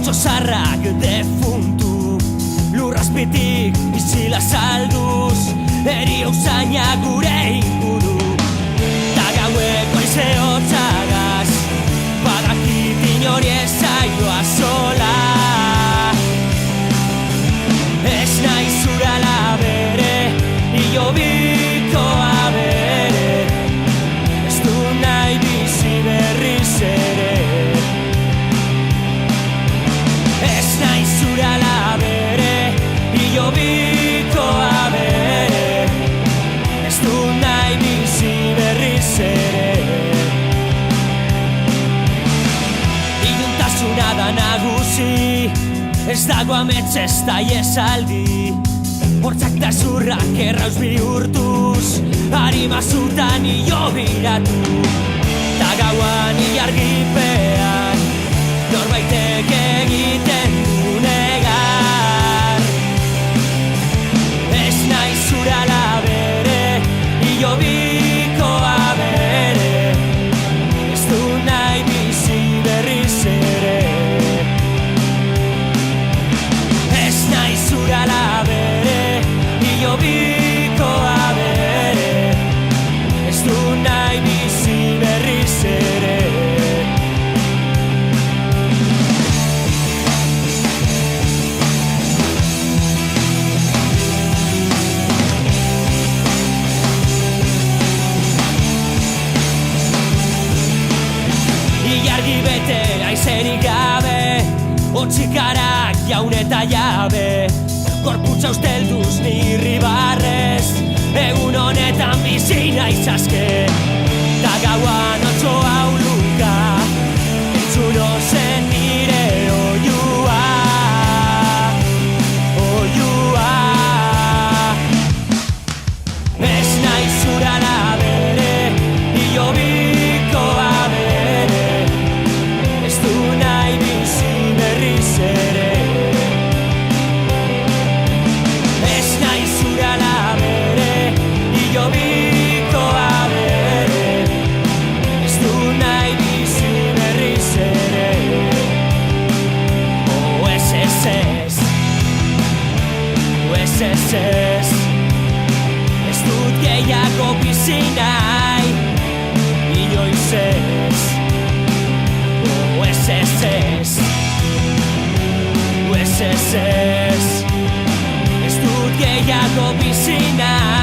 Otso zarrak defuntu, lurrazpitik izila salduz, erio usaina gure inguru. Ta gaueko aize hotzagaz, badakit inori ez zaioa sola. Ez nahi zura labere, ilo bikoa bere, ez du nahi bizi berriz ere. Ez nahi zura labere, ilo bikoa bere, ez du nahi bizi berriz ere. Iluntasuna da nagusi, ez dago amets ez da iesaldi. Hortzak da zurrak errauz bihurtuz, harima zutan ilo biratu. Ta gauan ilargipean, norbaitek egiten du negar. Ez nahi zura labere, ilo bikoa bere, ez du nahi bizi berriz ere. Ez nahi zura labere, ilo bikoa bere, ez du nahi bizi berriz ere. Ilargi bete aizerik gabe, otxikarak jaun eta jabe, gorputza ustelduz nirri barrez, egun honetan bizi naitzazke. Ta gauan otso auluka, entzuno zen nire oiua, oiua. Ez nahi zura labere, ilo bikoa bere, ez du nahi bizi berriz ere. Ez nahi zura labere, ilo bikoa bere, ez du nahi bizi berriz ere. Oh, ez ez ez, ez ez ez, ez dut gehiago bizi nahi, inoiz ez. Oh, ez ez ez, ez ez ez, ez dut gehiago bizi nahi.